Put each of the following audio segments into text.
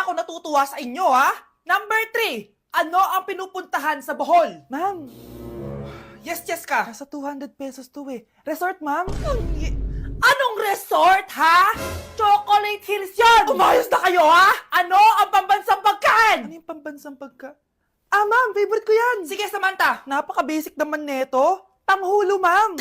ako natutuwa sa inyo, ha? Number 3, ano ang pinupuntahan sa Bohol? Ma'am, Yes ka. nasa 200 pesos to eh. Resort, ma'am? Anong resort, ha? Chocolate Hills yun! Umayos na kayo, ha? Ano ang pambansang pagkain? Ano yung pambansang pagka... Ah, ma'am, favorite ko yan. Sige, Samantha. Napaka-basic naman neto. Tanghulo, ma'am.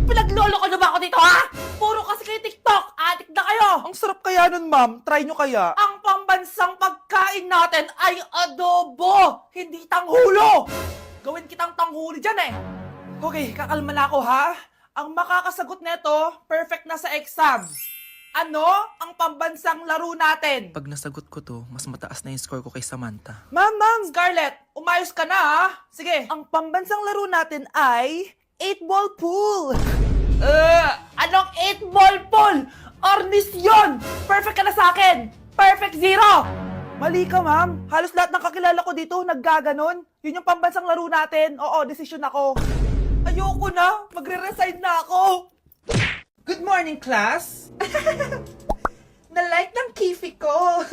Pinaglolo ko na ba ako dito, ha? Puro kasi kayo TikTok. Adik na kayo. Ang sarap kaya nun, ma'am. Try nyo kaya. Ang pambansang pagkain natin ay adobo, hindi tanghulo. Gawin kitang tanghuli dyan, eh. Okay, kakalma na ako, ha? Ang makakasagot neto, perfect na sa exam. Ano ang pambansang laro natin? Pag nasagot ko to, mas mataas na yung score ko kay Samantha. Ma'am. Scarlett, umayos ka na, ha? Sige. Ang pambansang laro natin ay 8-ball pool. Anong 8-ball pool? Ornis yun! Perfect ka na sa akin! Perfect 0! Mali ka, ma'am. Halos lahat ng kakilala ko dito naggaganon. Yun yung pambansang laro natin. Oo, desisyon ako. Ayoko na! Magre-resign na ako! Good morning, class. Na-like ng kifi ko.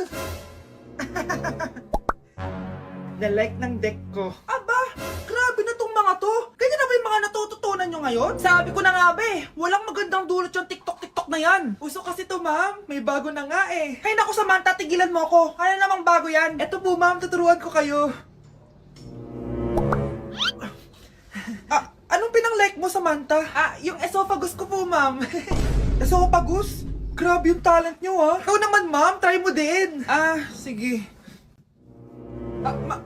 Na-like ng deck ko. Aba, grabe na tong mga to. Ganyan na ba yung mga natututunan nyo ngayon? Sabi ko na nga ba eh, walang magandang dulot yung TikTok na yan. Uso kasi to, ma'am. May bago na nga eh. Hay naku Samantha, tigilan mo ako. Ano namang bago yan? Eto po, ma'am. Tuturuan ko kayo. Anong pinang-like mo, Samantha? Yung esophagus ko po, ma'am. Esophagus? Grabe yung talent nyo, ha? Ikaw naman, ma'am. Try mo din. Sige.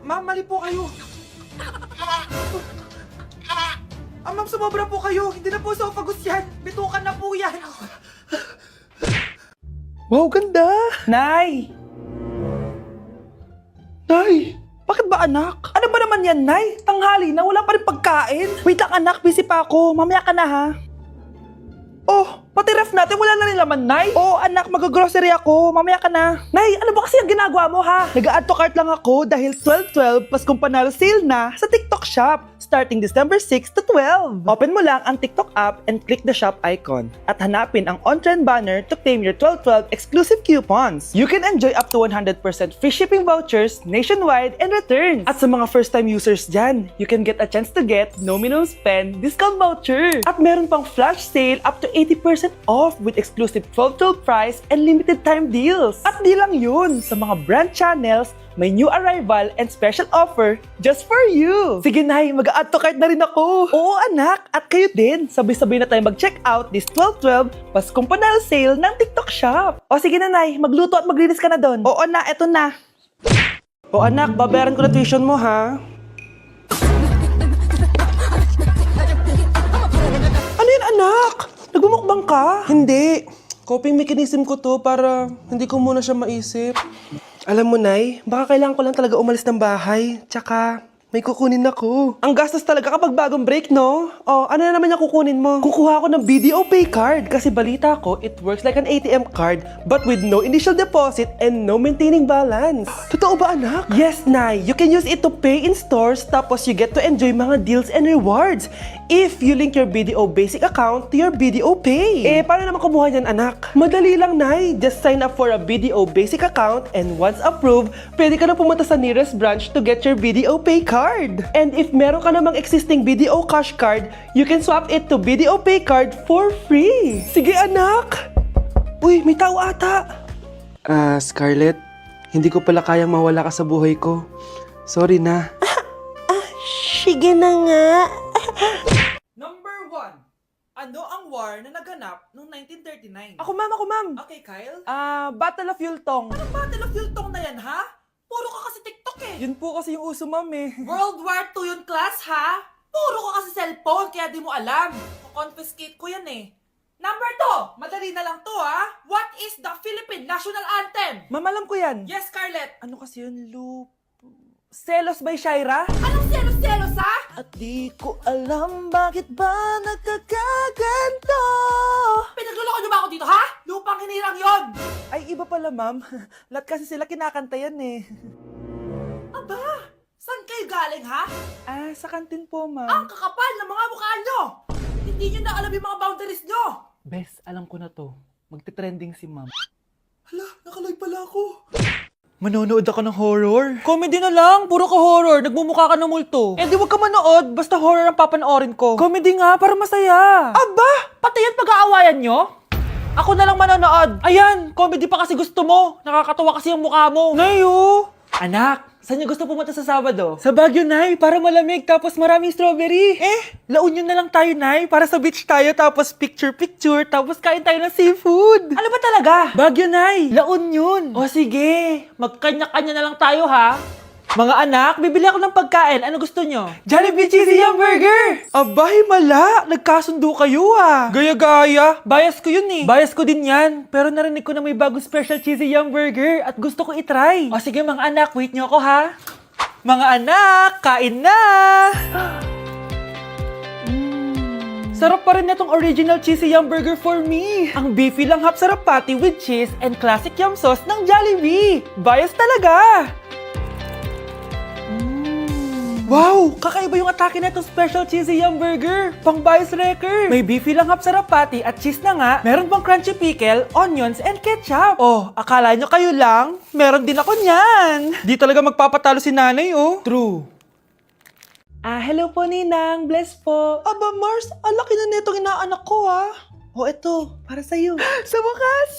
Ma'am, mali po kayo. Ma'am, sumobra po kayo. Hindi na po esophagus yan. Bitukan na po yan. Wow, ganda. Nay! Nay, bakit ba anak? Ano ba naman yan, Nay? Tanghali na, wala pa rin pagkain. Wait lang anak, busy pa ako. Mamaya ka na ha. Oh, pati ref natin, wala na rin laman, Nay. Oh, anak, mag-grocery ako. Mamaya ka na. Nay, ano ba kasi ang ginagawa mo, ha? Nag-add to cart lang ako dahil 12/12 Paskong Panalo sale na sa TikTok Shop starting December 6 to 12. Open mo lang ang TikTok app and click the shop icon at hanapin ang on-trend banner to claim your 12/12 exclusive coupons. You can enjoy up to 100% free shipping vouchers nationwide and returns. At sa mga first-time users dyan, you can get a chance to get no minimum spend discount voucher. At meron pang flash sale up to 80% off with exclusive 12/12 price and limited time deals. At di lang yun, sa mga brand channels, may new arrival and special offer just for you. Sige Nay, mag-add to cart na rin ako. Oo anak, at kayo din. Sabay-sabay na tayo mag-check out this 12/12 Paskong Panalo sale ng TikTok Shop. O sige na Nay, magluto at maglinis ka na doon. Oo na, eto na. O anak, babayaran ko na tuition mo ha. Ano yan anak? Nagmumukbang ka? Hindi. Coping mechanism ko to para hindi ko muna siya maisip. Alam mo, Nay, baka kailangan ko lang talaga umalis ng bahay. Tsaka, may kukunin ako. Ang gastos talaga kapag bagong break, no? Oh, ano na naman yung kukunin mo? Kukuha ako ng BDO Pay card kasi balita ko, it works like an ATM card but with no initial deposit and no maintaining balance. Totoo ba, anak? Yes, Nay. You can use it to pay in stores tapos you get to enjoy mga deals and rewards if you link your BDO Basic account to your BDO Pay. Eh, paano naman kumuha niyan, anak? Madali lang, Nay. Just sign up for a BDO Basic account and once approved, pwede ka na pumunta sa nearest branch to get your BDO Pay card. And if meron ka namang existing BDO Cash card, you can swap it to BDO Pay card for free. Sige, anak! Uy, may tao ata. Scarlett, hindi ko pala kayang mawala ka sa buhay ko. Sorry na. Sige na nga. Number 1, ano ang war na naganap noong 1939? Ako, ma'am. Okay, Kyle? Battle of Yultong. Anong Battle of Yultong na yan, ha? Puro ka kasi TikTok eh. Yun po kasi yung uso, ma'am eh. World War II yun, class, ha? Puro ka kasi cellphone, kaya di mo alam. Confiscate ko yan eh. Number 2, madali na lang to, ha? What is the Philippine National Anthem? Ma'am, alam ko yan. Yes, Scarlett. Ano kasi yun, Selos by Shaira? Anong selos-selos, ha? At di ko alam bakit ba nagkakaganto. Pinagluloko niyo ba ako dito, ha? Lupang hinirang yon. Ay, iba pala, ma'am. Lahat kasi sila kinakanta yan eh. Aba, saan kayo galing, ha? Sa kantin po, Ang ma'am. kakapal ng mga mukha nyo. Hindi nyo na alam yung mga boundaries nyo. Bes, alam ko na to. Magte-trending si ma'am. Hala, nakalive pala ako. Manonood ako ng horror. Comedy na lang, puro ka horror. Nagmumukha ka ng multo. Eh di wag ka manood, basta horror ang papanoorin ko. Comedy nga, para masaya. Aba, pati yan pag-aawayan nyo? Ako na lang manonood. Ayan, comedy pa kasi gusto mo. Nakakatawa kasi yung mukha mo. Nayo! Anak, saan niyo gusto pumunta sa Sabado? Sa Baguio, Nay, para malamig tapos maraming strawberry. La Union na lang tayo, Nay, para sa beach tayo tapos picture-picture tapos kain tayo ng seafood. Ano ba talaga? Baguio, Nay, La Union. O sige, magkanya-kanya na lang tayo, ha? Mga anak, bibili ako ng pagkain. Ano gusto nyo? Jollibee Cheesy Yum Burger! Abay, mala! Nagkasundo kayo ah! Gaya-gaya! Bias ko yun eh. Bias ko din yan. Pero narinig ko na may bagong special Cheesy Yum Burger at gusto ko itry. O sige mga anak, wait nyo ako ha. Mga anak, kain na! Sarap pa rin itong original Cheesy Yum Burger for me. Ang beefy lang hap sarap patty with cheese and classic yum sauce ng Jollibee. Bias talaga! Wow! Kakaiba yung atake na itong special cheesy yum burger. Pang bias wrecker. May beefy lang hap sarap patty at cheese na nga. Meron pang crunchy pickle, onions, and ketchup. Oh, akala nyo kayo lang? Meron din ako niyan. Di talaga magpapatalo si nanay, oh. True. Hello po, Ninang. Bless po. Aba, Mars, ang laki na netong inaanak ko, ah. Oh, eto, para sa'yo. Sa wakas!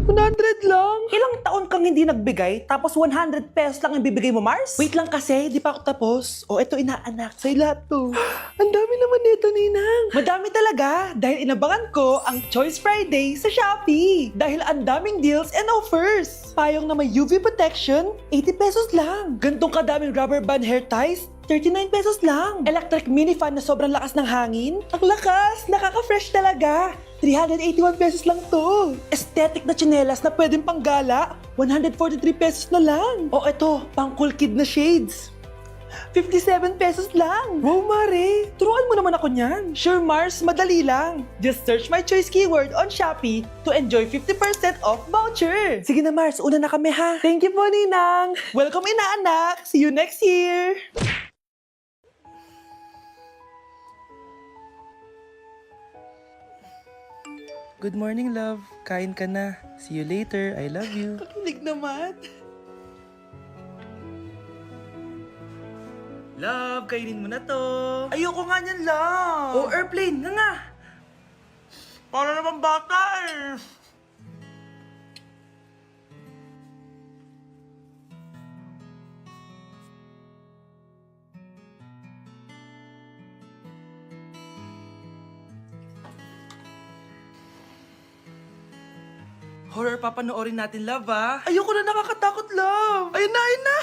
100 lang? Ilang taon kang hindi nagbigay, tapos 100 pesos lang ang bibigay mo, Mars? Wait lang kasi, di pa ako tapos. O, eto inaanak, sa'yo lahat to. Ang dami naman nito, Ninang. Madami talaga, dahil inabangan ko ang Choice Friday sa Shopee. Dahil ang daming deals and offers. Payong na may UV protection, 80 pesos lang. Gantong kadaming rubber band hair ties, 39 pesos lang. Electric mini fan na sobrang lakas ng hangin. Ang lakas, nakaka-fresh talaga. 381 pesos lang to. Aesthetic na tsinelas na pwedeng panggala, 143 pesos na lang. O eto, pang cool kid na shades. 57 pesos lang. Wow, Mare. Turuan mo naman ako niyan. Sure, Mars. Madali lang. Just search my choice keyword on Shopee to enjoy 50% off voucher. Sige na, Mars. Una na kami, ha? Thank you po, Ninang. Welcome, inaanak. See you next year. Good morning, love. Kain ka na. See you later. I love you. Kakilig naman. Love, kainin mo na to. Ayoko nga niyan, love. Oh, airplane. Nga nga. Para naman bata eh. Horror papanoorin natin, love, ah. Ayoko na, nakakatakot, love. Ayun na, ayun na.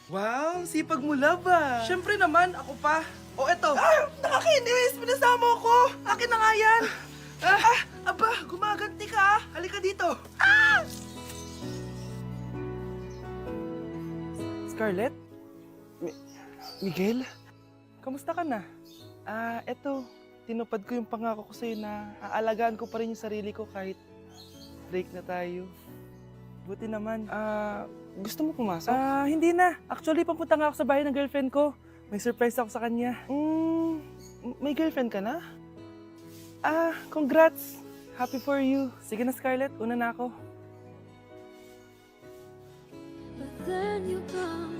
Wow, sipag mo, love, ah. Siyempre naman, ako pa. O eto. Nakakainis! Pinasama ko! Akin na nga yan! Aba, gumaganti ka! Halika dito! Scarlett? Miguel? Kamusta ka na? Eto. Tinupad ko yung pangako ko sa'yo na aalagaan ko pa rin yung sarili ko kahit break na tayo. Buti naman. Gusto mo pumasok? Hindi na. Actually, papunta nga ako sa bahay ng girlfriend ko. May surprise ako sa kanya. May girlfriend ka na? Congrats! Happy for you. Sige na, Scarlett. Una na ako. But then you come